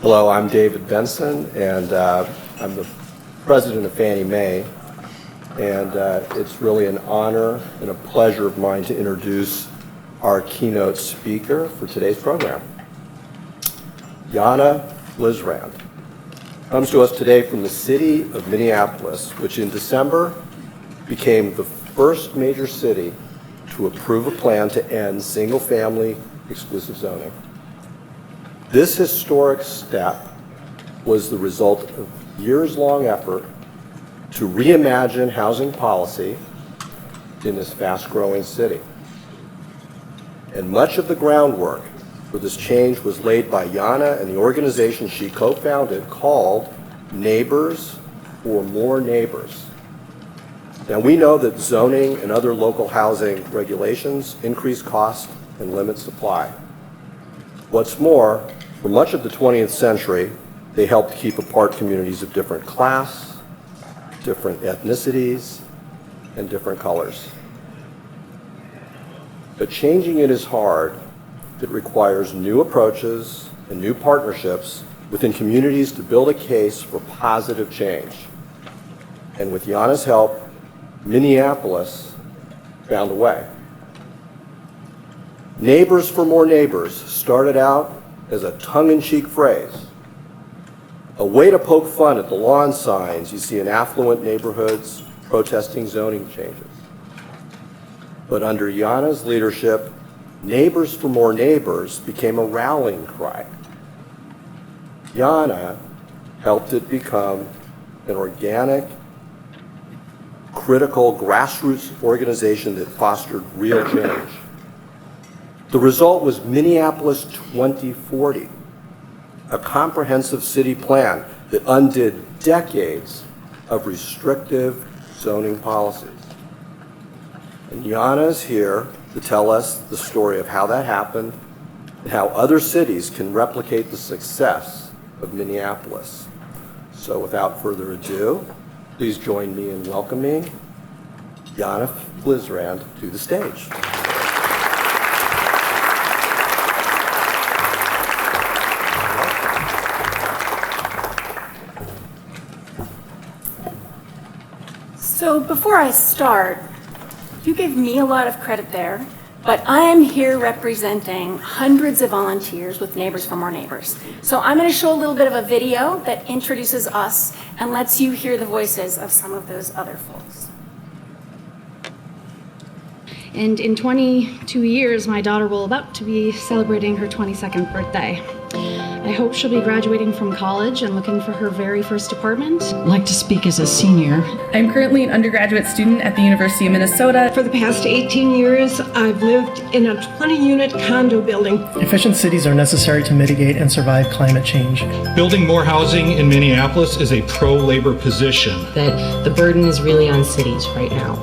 Hello, I'm David Benson, and I'm the president of Fannie Mae. And it's really an honor and a pleasure of mine to introduce our keynote speaker for today's program. Jana Blizzrand comes to us today from the city of Minneapolis, which in December became the first major city to approve a plan to end single-family exclusive zoning. This historic step was the result of years-long effort to reimagine housing policy in this fast-growing city. And much of the groundwork for this change was laid by Jana and the organization she co-founded called Neighbors for More Neighbors. Now, we know that zoning and other local housing regulations increase cost and limit supply. What's more, for much of the 20th century, they helped keep apart communities of different class, different ethnicities, and different colors. But changing it is hard. It requires new approaches and new partnerships within communities to build a case for positive change. And with Jana's help, Minneapolis found a way. Neighbors for More Neighbors started out as a tongue-in-cheek phrase, a way to poke fun at the lawn signs you see in affluent neighborhoods protesting zoning changes. But under Jana's leadership, Neighbors for More Neighbors became a rallying cry. Jana helped it become an organic, critical grassroots organization that fostered real change. The result was Minneapolis 2040, a comprehensive city plan that undid decades of restrictive zoning policies. And Jana is here to tell us the story of how that happened and how other cities can replicate the success of Minneapolis. So without further ado, please join me in welcoming Jana Blizzrand to the stage. So before I start, you gave me a lot of credit there, but I am here representing hundreds of volunteers with Neighbors for More Neighbors. So I'm going to show a little bit of a video that introduces us and lets you hear the voices of some of those other folks. And in 22 years, my daughter will about to be celebrating her 22nd birthday. I hope she'll be graduating from college and looking for her very first apartment. I'd like to speak as a senior. I'm currently an undergraduate student at the University of Minnesota. For the past 18 years, I've lived in a 20-unit condo building. Efficient cities are necessary to mitigate and survive climate change. Building more housing in Minneapolis is a pro-labor position. That the burden is really on cities right now.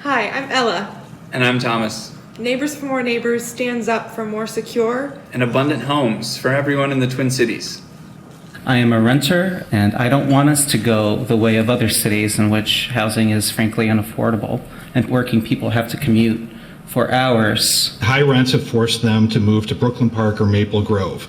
Hi, I'm Ella. And I'm Thomas. Neighbors for More Neighbors stands up for more secure and abundant homes for everyone in the Twin Cities. I am a renter, and I don't want us to go the way of other cities in which housing is frankly unaffordable and working people have to commute for hours. High rents have forced them to move to Brooklyn Park or Maple Grove.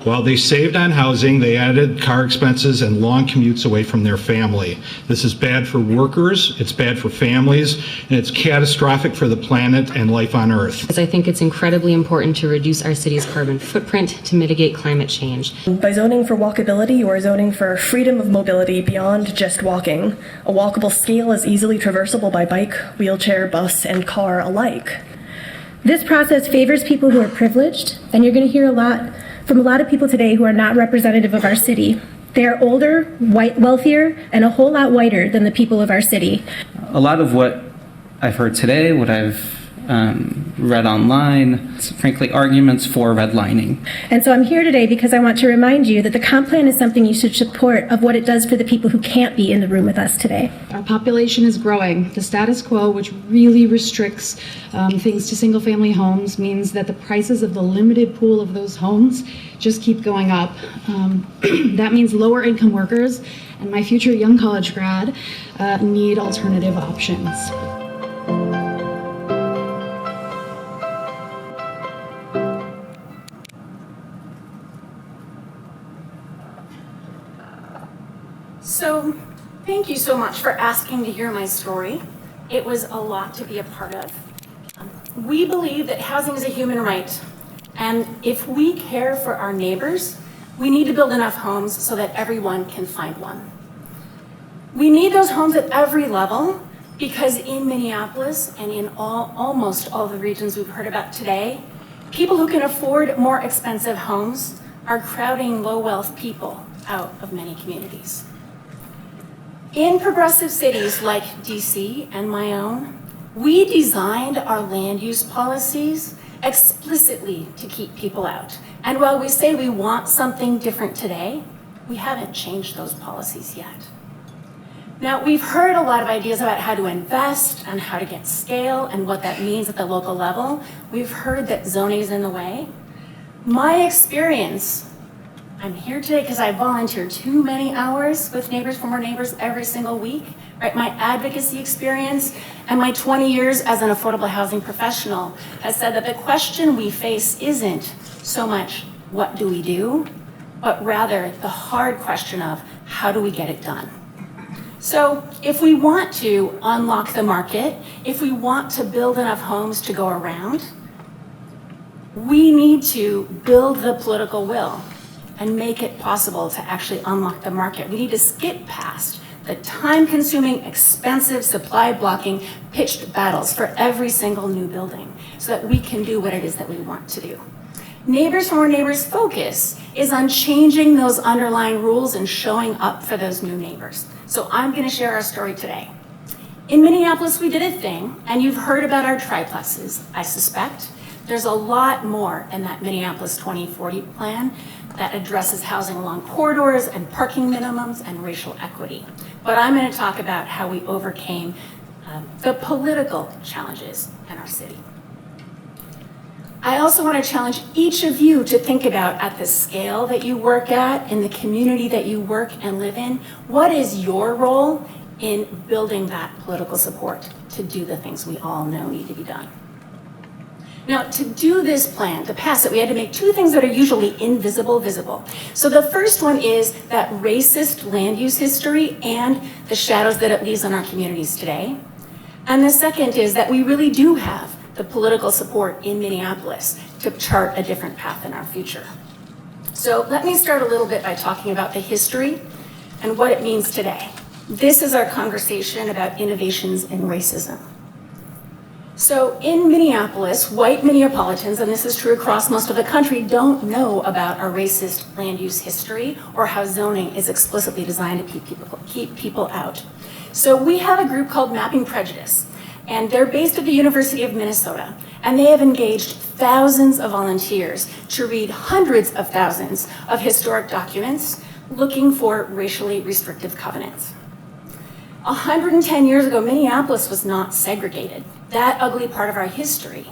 While they saved on housing, they added car expenses and long commutes away from their family. This is bad for workers, it's bad for families, and it's catastrophic for the planet and life on Earth. Because I think it's incredibly important to reduce our city's carbon footprint to mitigate climate change. By zoning for walkability, you are zoning for freedom of mobility beyond just walking. A walkable scale is easily traversable by bike, wheelchair, bus, and car alike. This process favors people who are privileged, and you're going to hear from a lot of people today who are not representative of our city. They are older, wealthier, and a whole lot whiter than the people of our city. A lot of what I've heard today, what I've read online, it's frankly arguments for redlining. And so I'm here today because I want to remind you that the comp plan is something you should support of what it does for the people who can't be in the room with us today. Our population is growing. The status quo, which really restricts things to single-family homes, means that the prices of the limited pool of those homes just keep going up. That means lower-income workers and my future young college grad need alternative options. So, thank you so much for asking to hear my story. It was a lot to be a part of. We believe that housing is a human right, and if we care for our neighbors, we need to build enough homes so that everyone can find one. We need those homes at every level because in Minneapolis and in almost all the regions we've heard about today, people who can afford more expensive homes are crowding low-wealth people out of many communities. In progressive cities like DC and my own, we designed our land use policies explicitly to keep people out. And while we say we want something different today, we haven't changed those policies yet. Now, we've heard a lot of ideas about how to invest and how to get scale and what that means at the local level. We've heard that zoning is in the way. My experience, I'm here today because I volunteer too many hours with Neighbors for More Neighbors every single week, right? My advocacy experience and my 20 years as an affordable housing professional has said that the question we face isn't so much what do we do, but rather the hard question of how do we get it done? So if we want to unlock the market, if we want to build enough homes to go around, we need to build the political will and make it possible to actually unlock the market. We need to skip past the time-consuming, expensive, supply-blocking, pitched battles for every single new building so that we can do what it is that we want to do. Neighbors for More Neighbors' focus is on changing those underlying rules and showing up for those new neighbors. So I'm going to share our story today. In Minneapolis, we did a thing, and you've heard about our triplexes, I suspect. There's a lot more in that Minneapolis 2040 plan that addresses housing along corridors and parking minimums and racial equity. But I'm going to talk about how we overcame the political challenges in our city. I also want to challenge each of you to think about at the scale that you work at, in the community that you work and live in, what is your role in building that political support to do the things we all know need to be done? Now, to do this plan, to pass it, we had to make two things that are usually invisible visible. So the first one is that racist land use history and the shadows that it leaves on our communities today. And the second is that we really do have the political support in Minneapolis to chart a different path in our future. So let me start a little bit by talking about the history and what it means today. This is our conversation about innovations in racism. So in Minneapolis, white Minneapolitans, and this is true across most of the country, don't know about our racist land use history or how zoning is explicitly designed to keep people out. So we have a group called Mapping Prejudice, and they're based at the University of Minnesota, and they have engaged thousands of volunteers to read hundreds of thousands of historic documents looking for racially restrictive covenants. 110 years ago, Minneapolis was not segregated. That ugly part of our history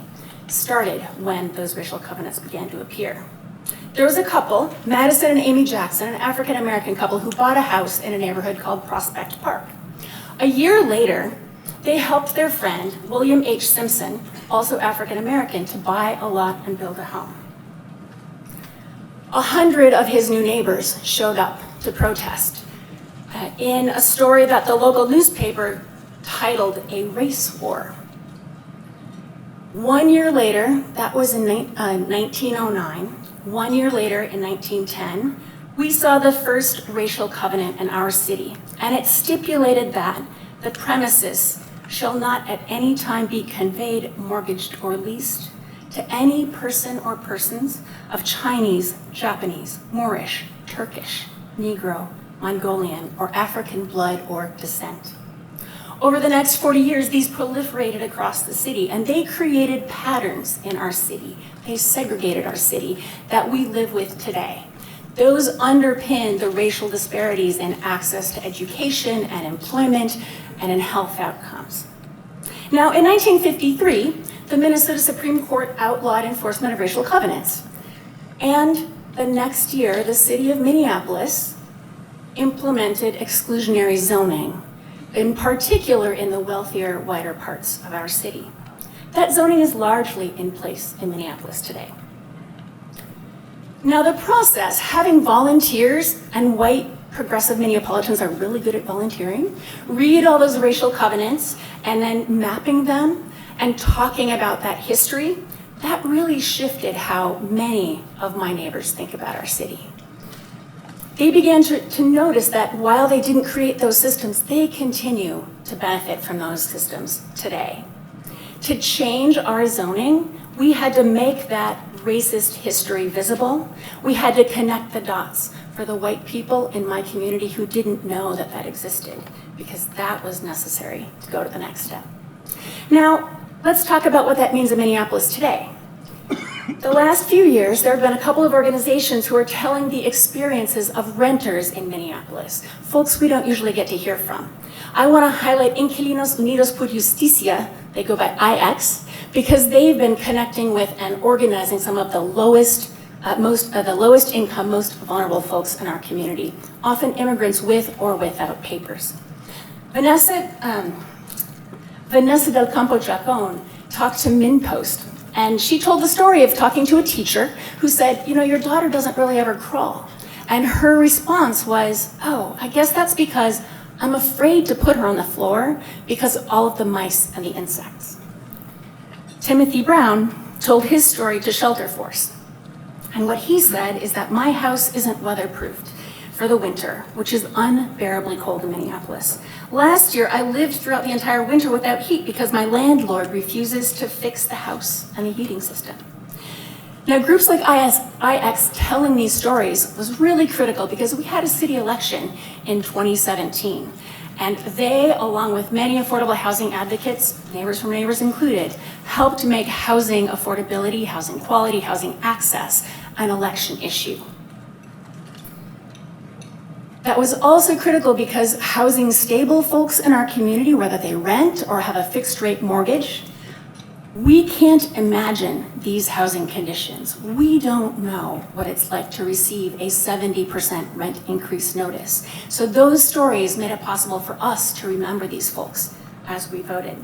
started when those racial covenants began to appear. There was a couple, Madison and Amy Jackson, an African-American couple who bought a house in a neighborhood called Prospect Park. A year later, they helped their friend, William H. Simpson, also African-American, to buy a lot and build a home. 100 of his new neighbors showed up to protest in a story that the local newspaper titled A Race War. 1 year later, that was in 1909, 1 year later in 1910, we saw the first racial covenant in our city, and it stipulated that the premises shall not at any time be conveyed, mortgaged, or leased to any person or persons of Chinese, Japanese, Moorish, Turkish, Negro, Mongolian, or African blood or descent. Over the next 40 years, these proliferated across the city, and they created patterns in our city. They segregated our city that we live with today. Those underpin the racial disparities in access to education and employment and in health outcomes. Now, in 1953, the Minnesota Supreme Court outlawed enforcement of racial covenants. And the next year, the city of Minneapolis implemented exclusionary zoning, in particular in the wealthier, whiter parts of our city. That zoning is largely in place in Minneapolis today. Now the process, having volunteers and white progressive Minneapolitans are really good at volunteering, read all those racial covenants, and then mapping them and talking about that history, that really shifted how many of my neighbors think about our city. They began to notice that while they didn't create those systems, they continue to benefit from those systems today. To change our zoning, we had to make that racist history visible. We had to connect the dots for the white people in my community who didn't know that that existed, because that was necessary to go to the next step. Now, let's talk about what that means in Minneapolis today. The last few years, there have been a couple of organizations who are telling the experiences of renters in Minneapolis, folks we don't usually get to hear from. I want to highlight Inquilinos Unidos por Justicia, they go by IX, because they've been connecting with and organizing some of the lowest income, most vulnerable folks in our community, often immigrants with or without papers. Vanessa del Campo Chacon talked to MinPost, and she told the story of talking to a teacher who said, you know, your daughter doesn't really ever crawl. And her response was, oh, I guess that's because I'm afraid to put her on the floor because of all of the mice and the insects. Timothy Brown told his story to Shelter Force. And what he said is that my house isn't weatherproofed for the winter, which is unbearably cold in Minneapolis. Last year, I lived throughout the entire winter without heat because my landlord refuses to fix the house and the heating system. Now, groups like IX telling these stories was really critical because we had a city election in 2017. And they, along with many affordable housing advocates, Neighbors for Neighbors included, helped make housing affordability, housing quality, housing access an election issue. That was also critical because housing stable folks in our community, whether they rent or have a fixed rate mortgage, we can't imagine these housing conditions. We don't know what it's like to receive a 70% rent increase notice. So those stories made it possible for us to remember these folks as we voted.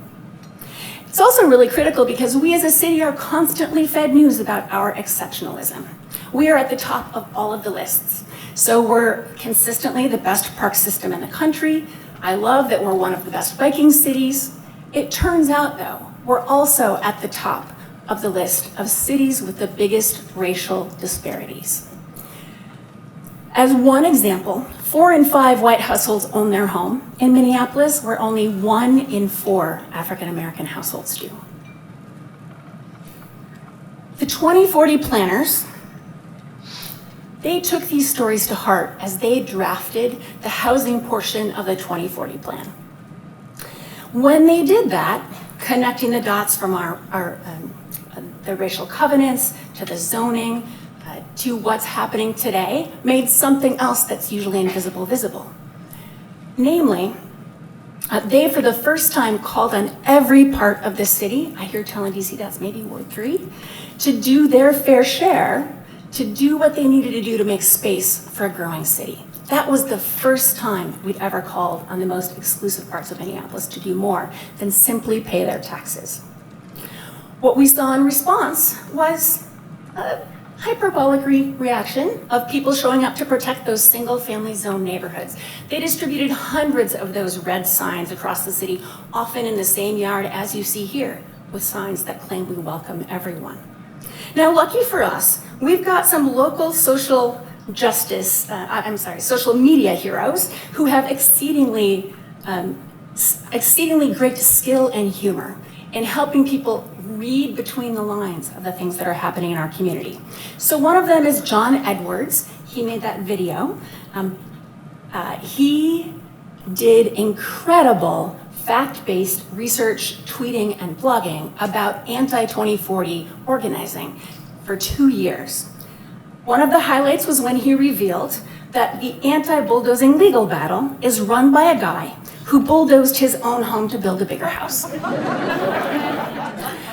It's also really critical because we as a city are constantly fed news about our exceptionalism. We are at the top of all of the lists. So we're consistently the best park system in the country. I love that we're one of the best biking cities. It turns out, though, we're also at the top of the list of cities with the biggest racial disparities. As one example, 4 in 5 white households own their home in Minneapolis, where only 1 in 4 African-American households do. The 2040 planners, they took these stories to heart as they drafted the housing portion of the 2040 plan. When they did that, connecting the dots from the racial covenants to the zoning to what's happening today made something else that's usually invisible visible. Namely, they for the first time called on every part of the city, I hear telling DC that's maybe Ward 3, to do their fair share, to do what they needed to do to make space for a growing city. That was the first time we'd ever called on the most exclusive parts of Minneapolis to do more than simply pay their taxes. What we saw in response was a hyperbolic reaction of people showing up to protect those single-family zone neighborhoods. They distributed hundreds of those red signs across the city, often in the same yard as you see here, with signs that claim we welcome everyone. Now, lucky for us, we've got some local social media heroes who have exceedingly great skill and humor in helping people read between the lines of the things that are happening in our community. So one of them is John Edwards. He made that video. He did incredible fact-based research, tweeting, and blogging about anti-2040 organizing for 2 years. One of the highlights was when he revealed that the anti-bulldozing legal battle is run by a guy who bulldozed his own home to build a bigger house.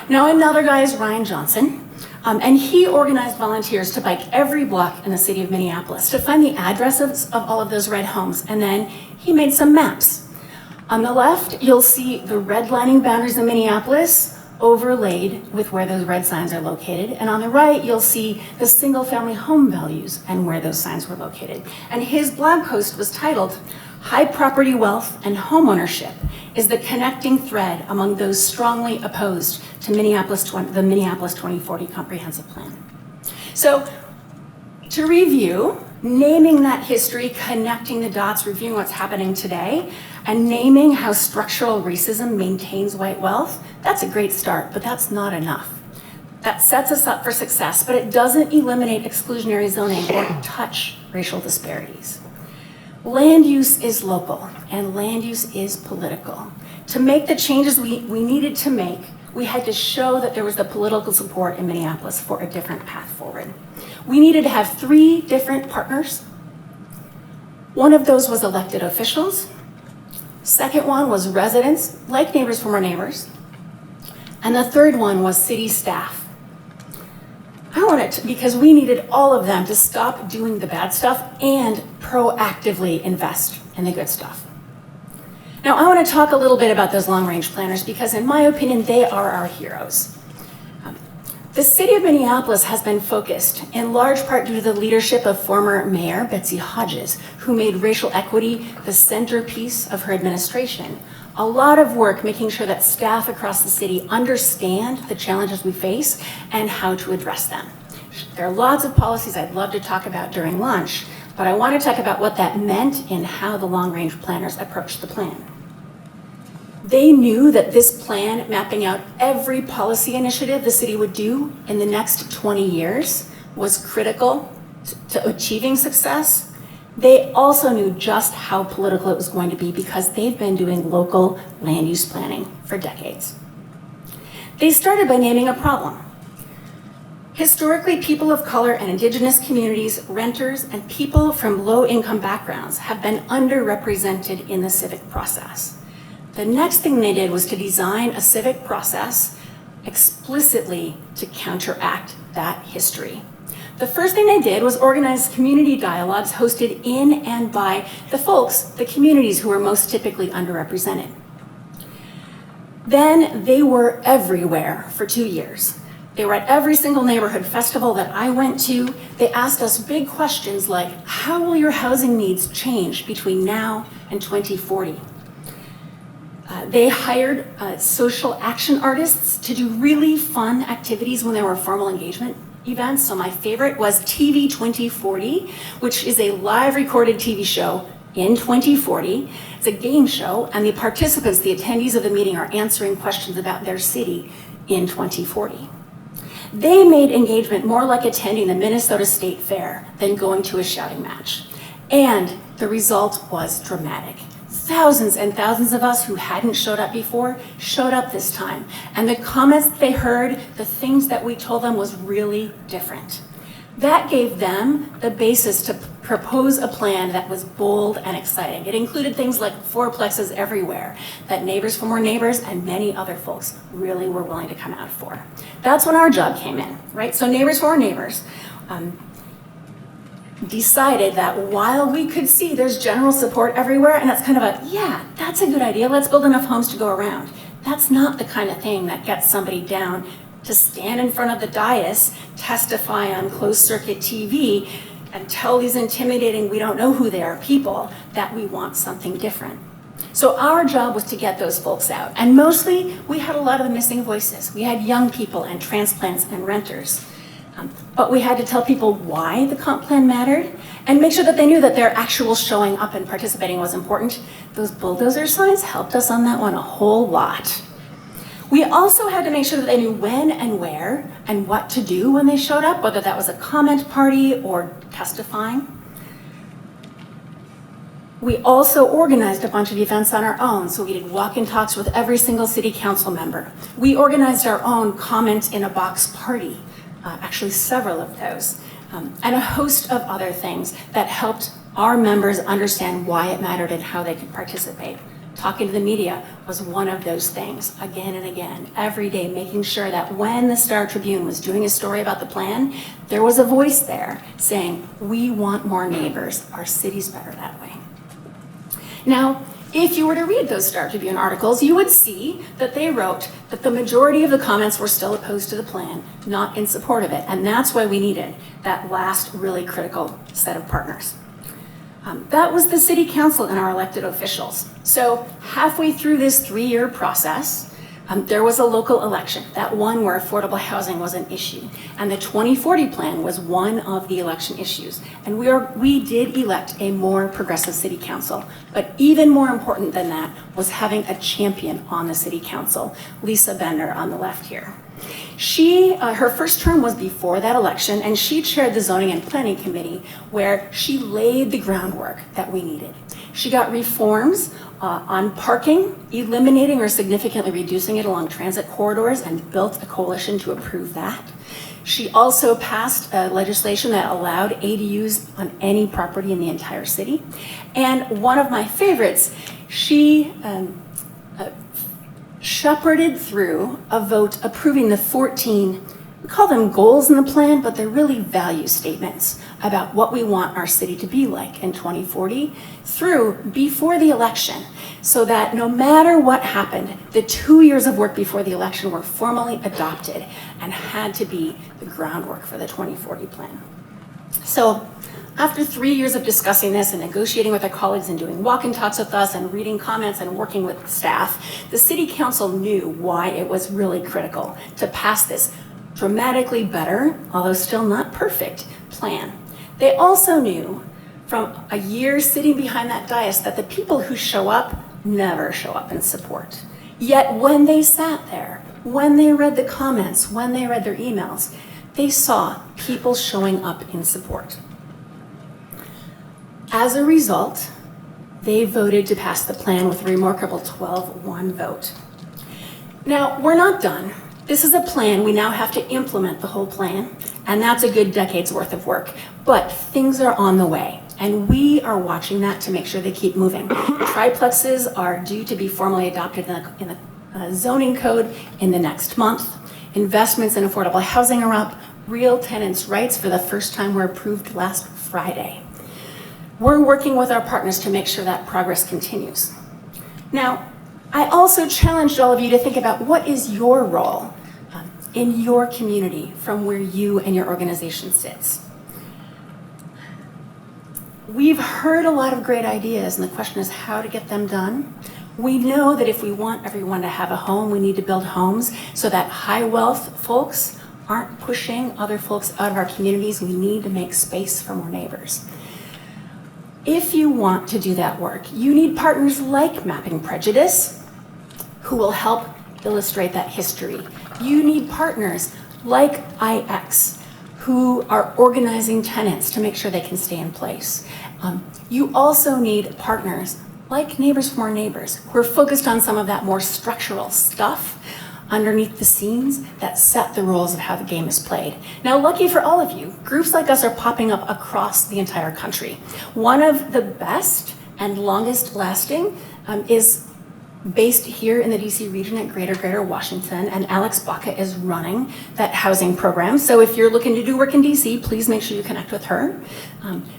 Now another guy is Ryan Johnson, and he organized volunteers to bike every block in the city of Minneapolis to find the addresses of all of those red homes, and then he made some maps. On the left, you'll see the redlining boundaries of Minneapolis. overlaid with where those red signs are located. And on the right, you'll see the single-family home values and where those signs were located. And his blog post was titled, "High Property Wealth and Homeownership is the Connecting Thread Among Those Strongly Opposed to the Minneapolis 2040 Comprehensive Plan." So to review, naming that history, connecting the dots, reviewing what's happening today, and naming how structural racism maintains white wealth, that's a great start, but that's not enough. That sets us up for success, but it doesn't eliminate exclusionary zoning or touch racial disparities. Land use is local, and land use is political. To make the changes we needed to make, we had to show that there was the political support in Minneapolis for a different path forward. We needed to have 3 different partners. One of those was elected officials. Second one was residents, like Neighbors for More Neighbors. And the third one was city staff. Because we needed all of them to stop doing the bad stuff and proactively invest in the good stuff. Now, I want to talk a little bit about those long-range planners because, in my opinion, they are our heroes. The city of Minneapolis has been focused, in large part due to the leadership of former Mayor Betsy Hodges, who made racial equity the centerpiece of her administration. A lot of work making sure that staff across the city understand the challenges we face and how to address them. There are lots of policies I'd love to talk about during lunch, but I want to talk about what that meant and how the long-range planners approached the plan. They knew that this plan, mapping out every policy initiative the city would do in the next 20 years, was critical to achieving success. They also knew just how political it was going to be because they've been doing local land use planning for decades. They started by naming a problem. Historically, people of color and indigenous communities, renters, and people from low-income backgrounds have been underrepresented in the civic process. The next thing they did was to design a civic process explicitly to counteract that history. The first thing they did was organize community dialogues hosted in and by the folks, the communities who were most typically underrepresented. Then they were everywhere for 2 years. They were at every single neighborhood festival that I went to. They asked us big questions like, how will your housing needs change between now and 2040? They hired social action artists to do really fun activities when there were formal engagement events. So my favorite was TV 2040, which is a live recorded TV show in 2040. It's a game show, and the participants, the attendees of the meeting, are answering questions about their city in 2040. They made engagement more like attending the Minnesota State Fair than going to a shouting match. And the result was dramatic. Thousands and thousands of us who hadn't showed up before showed up this time. And the comments they heard, the things that we told them was really different. That gave them the basis to propose a plan that was bold and exciting. It included things like fourplexes everywhere that Neighbors for More Neighbors and many other folks really were willing to come out for. That's when our job came in, right? So Neighbors for More Neighbors decided that while we could see there's general support everywhere, and that's kind of a, yeah, that's a good idea, let's build enough homes to go around. That's not the kind of thing that gets somebody down to stand in front of the dais, testify on closed circuit TV, and tell these intimidating, we don't know who they are people, that we want something different. So our job was to get those folks out. And mostly, we had a lot of the missing voices. We had young people and transplants and renters. But we had to tell people why the comp plan mattered and make sure that they knew that their actual showing up and participating was important. Those bulldozer signs helped us on that one a whole lot. We also had to make sure that they knew when and where and what to do when they showed up, whether that was a comment party or testifying. We also organized a bunch of events on our own, so we did walk-in talks with every single city council member. We organized our own comment in a box party, actually several of those, and a host of other things that helped our members understand why it mattered and how they could participate. Talking to the media was one of those things, again and again, every day, making sure that when the Star Tribune was doing a story about the plan, there was a voice there saying, we want more neighbors, our city's better that way. Now, If you were to read those Star Tribune articles, you would see that they wrote that the majority of the comments were still opposed to the plan, not in support of it. And that's why we needed that last really critical set of partners. That was the city council and our elected officials. So halfway through this 3-year process, there was a local election, that one where affordable housing was an issue. And the 2040 plan was one of the election issues. And we did elect a more progressive city council. But even more important than that was having a champion on the city council, Lisa Bender on the left here. Her first term was before that election, and she chaired the Zoning and Planning Committee, where she laid the groundwork that we needed. She got reforms on parking, eliminating or significantly reducing it along transit corridors, and built a coalition to approve that. She also passed legislation that allowed ADUs on any property in the entire city. And one of my favorites, she shepherded through a vote approving the 14, we call them goals in the plan, but they're really value statements about what we want our city to be like in 2040 through before the election, so that no matter what happened, the 2 years of work before the election were formally adopted and had to be the groundwork for the 2040 plan. So after 3 years of discussing this and negotiating with our colleagues and doing walk and talks with us and reading comments and working with staff, the city council knew why it was really critical to pass this dramatically better, although still not perfect, plan. They also knew from a year sitting behind that dais that the people who show up never show up in support. Yet when they sat there, when they read the comments, when they read their emails, they saw people showing up in support. As a result, they voted to pass the plan with a remarkable 12-1 vote. Now, we're not done. This is a plan. We now have to implement the whole plan, and that's a good decade's worth of work. But things are on the way, and we are watching that to make sure they keep moving. Triplexes are due to be formally adopted in the zoning code in the next month. Investments in affordable housing are up. Real tenants' rights for the first time were approved last Friday. We're working with our partners to make sure that progress continues. Now, I also challenged all of you to think about what is your role in your community from where you and your organization sits. We've heard a lot of great ideas, and the question is how to get them done. We know that if we want everyone to have a home, we need to build homes so that high wealth folks aren't pushing other folks out of our communities. We need to make space for more neighbors. If you want to do that work, you need partners like Mapping Prejudice, who will help illustrate that history. You need partners like IX, who are organizing tenants to make sure they can stay in place. You also need partners like Neighbors for More Neighbors, who are focused on some of that more structural stuff underneath the scenes that set the rules of how the game is played. Now, lucky for all of you, groups like us are popping up across the entire country. One of the best and longest lasting is based here in the DC region at Greater Washington, and Alex Baca is running that housing program. So if you're looking to do work in DC, please make sure you connect with her,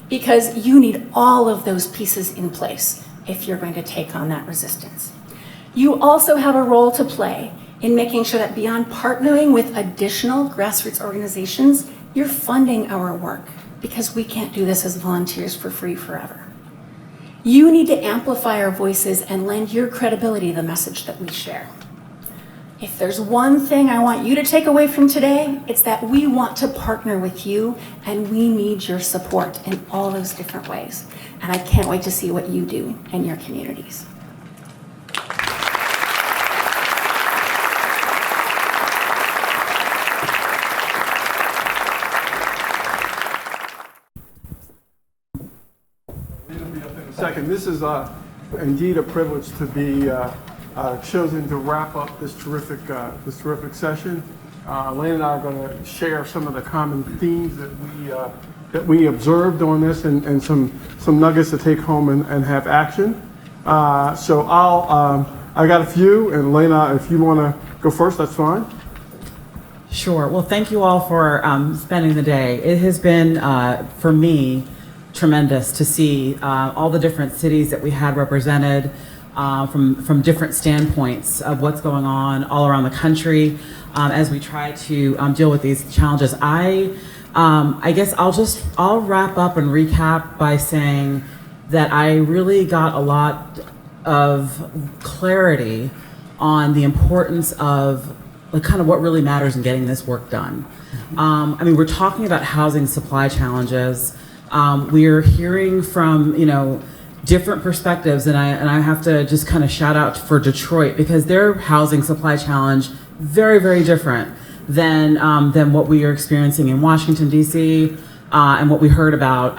because you need all of those pieces in place if you're going to take on that resistance. You also have a role to play in making sure that beyond partnering with additional grassroots organizations, you're funding our work, because we can't do this as volunteers for free forever. You need to amplify our voices and lend your credibility to the message that we share. If there's one thing I want you to take away from today, it's that we want to partner with you, and we need your support in all those different ways. And I can't wait to see what you do in your communities. Second, this is indeed a privilege to be chosen to wrap up this terrific session. Lane and I are going to share some of the common themes that we observed on this, and some nuggets to take home and have action. So I got a few, and Lena, if you want to go first, that's fine. Sure. Well, thank you all for spending the day. It has been, for me, tremendous to see all the different cities that we had represented, from different standpoints of what's going on all around the country as we try to deal with these challenges. I guess I'll wrap up and recap by saying that I really got a lot of clarity on the importance of kind of what really matters in getting this work done. I mean, we're talking about housing supply challenges. We're hearing from, different perspectives, and I have to just kind of shout out for Detroit, because their housing supply challenge very, very different than what we are experiencing in Washington, D.C., and what we heard about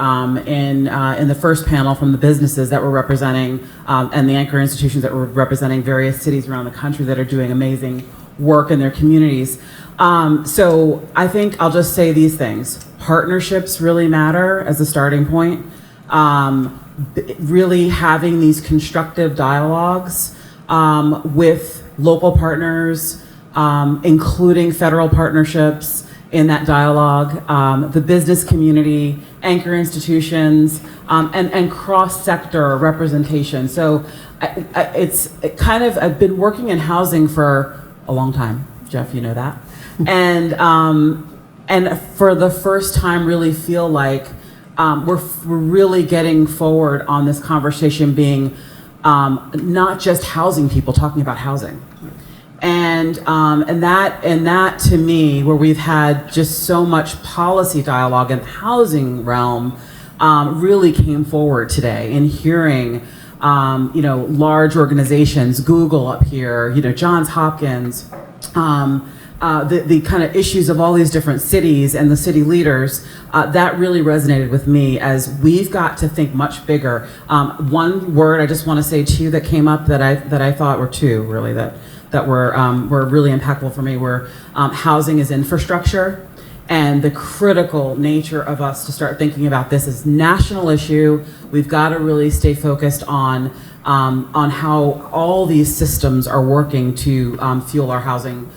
in the first panel from the businesses that were representing and the anchor institutions that were representing various cities around the country that are doing amazing work in their communities. So I think I'll just say these things. Partnerships really matter as a starting point. Really having these constructive dialogues with local partners, including federal partnerships in that dialogue, the business community, anchor institutions, and cross-sector representation. So I've been working in housing for a long time, Jeff, you know that. And for the first time really feel like we're really getting forward on this conversation being not just housing people, talking about housing. And that to me, where we've had just so much policy dialogue in the housing realm, really came forward today in hearing, large organizations, Google up here, Johns Hopkins, the kind of issues of all these different cities and the city leaders, that really resonated with me as we've got to think much bigger. One word I just want to say to you that came up that I thought were two really that were really impactful for me were housing as infrastructure, and the critical nature of us to start thinking about this as national issue. We've got to really stay focused on how all these systems are working to fuel our housing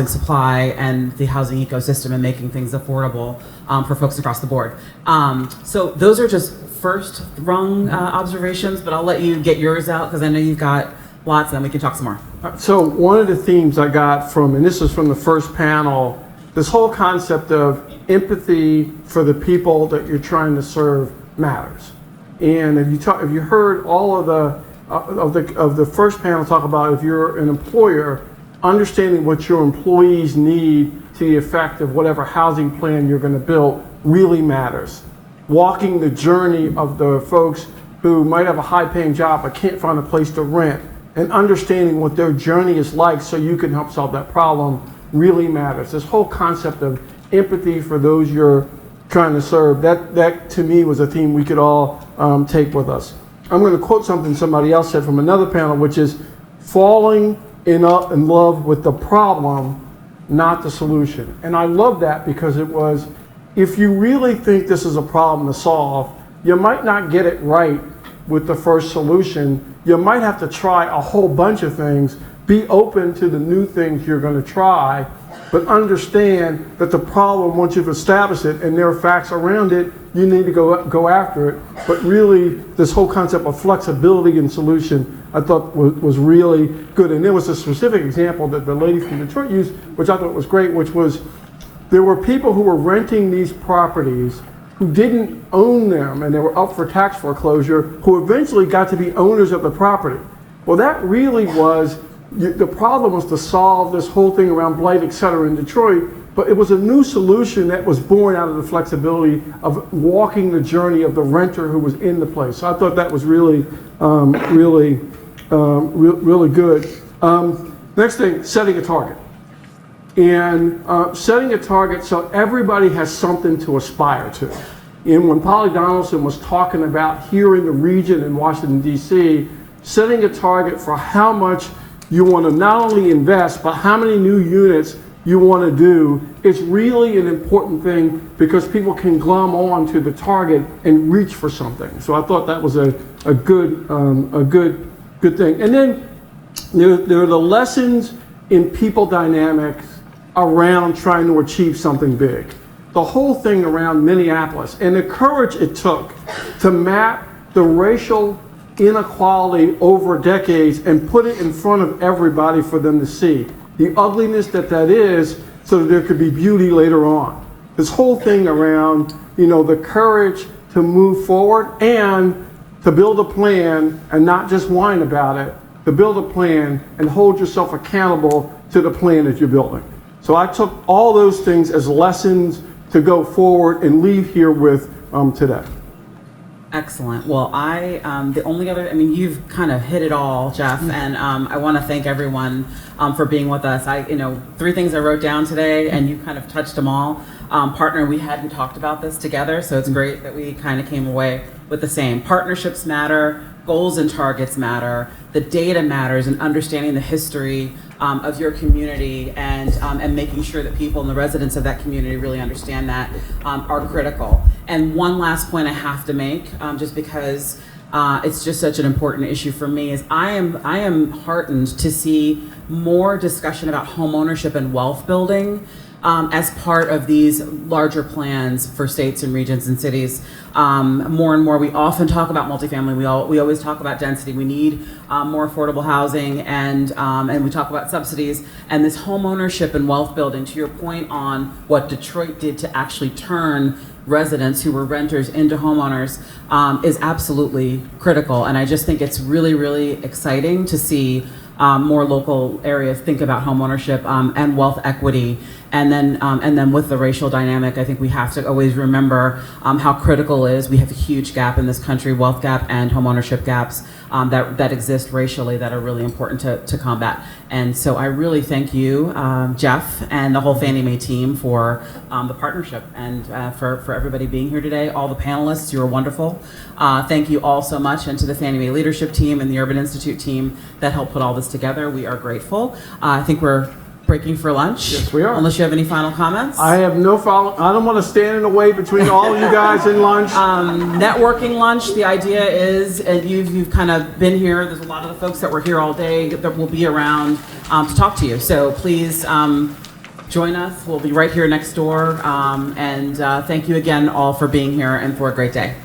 supply and the housing ecosystem, and making things affordable for folks across the board. So those are just first rung observations, but I'll let you get yours out because I know you've got lots, and then we can talk some more. So one of the themes I got from, and this was from the first panel, this whole concept of empathy for the people that you're trying to serve matters. And if you heard all of the first panel talk about, if you're an employer, understanding what your employees need to the effect of whatever housing plan you're going to build really matters. Walking the journey of the folks who might have a high-paying job but can't find a place to rent, and understanding what their journey is like so you can help solve that problem really matters. This whole concept of empathy for those you're trying to serve, that to me was a theme we could all take with us. I'm going to quote something somebody else said from another panel, which is falling in love with the problem, not the solution. And I love that, because it was, if you really think this is a problem to solve, you might not get it right with the first solution. You might have to try a whole bunch of things, be open to the new things you're going to try, but understand that the problem, once you've established it and there are facts around it, you need to go after it. But really, this whole concept of flexibility and solution, I thought was really good. And there was a specific example that the lady from Detroit used, which I thought was great, which was there were people who were renting these properties who didn't own them, and they were up for tax foreclosure, who eventually got to be owners of the property. Well, that really was, the problem was to solve this whole thing around blight, et cetera, in Detroit, but it was a new solution that was born out of the flexibility of walking the journey of the renter who was in the place. So I thought that was really good. Next thing, setting a target. And setting a target so everybody has something to aspire to. And when Polly Donaldson was talking about here in the region in Washington, D.C., setting a target for how much you want to not only invest, but how many new units you want to do, is really an important thing, because people can glom on to the target and reach for something. So I thought that was a good thing. And then there are the lessons in people dynamics around trying to achieve something big. The whole thing around Minneapolis and the courage it took to map the racial inequality over decades and put it in front of everybody for them to see. The ugliness that is, so that there could be beauty later on. This whole thing around, the courage to move forward and to build a plan and not just whine about it, to build a plan and hold yourself accountable to the plan that you're building. So I took all those things as lessons to go forward and leave here with today. Excellent. Well, the only other, you've kind of hit it all, Jeff, and I want to thank everyone for being with us. 3 things I wrote down today, and you kind of touched them all. Partner, we hadn't talked about this together, so it's great that we kind of came away with the same. Partnerships matter, goals and targets matter, the data matters, and understanding the history of your community and making sure that people and the residents of that community really understand that are critical. And one last point I have to make, just because it's just such an important issue for me, is I am heartened to see more discussion about home ownership and wealth building as part of these larger plans for states and regions and cities. More and more, we often talk about multifamily. We always talk about density. We need more affordable housing, and we talk about subsidies. And this home ownership and wealth building, to your point on what Detroit did to actually turn residents who were renters into homeowners, is absolutely critical. And I just think it's really, really exciting to see more local areas think about home ownership and wealth equity. And then with the racial dynamic, I think we have to always remember how critical it is. We have a huge gap in this country, wealth gap and home ownership gaps that exist racially that are really important to combat. And so I really thank you, Jeff, and the whole Fannie Mae team for the partnership and for everybody being here today. All the panelists, you were wonderful. Thank you all so much, and to the Fannie Mae leadership team and the Urban Institute team that helped put all this together. We are grateful. I think we're breaking for lunch. Yes, we are. Unless you have any final comments. I have no follow. I don't want to stand in the way between all of you guys and lunch. Networking lunch. The idea is, and you've kind of been here. There's a lot of the folks that were here all day that will be around to talk to you. So please join us. We'll be right here next door. And thank you again all for being here and for a great day.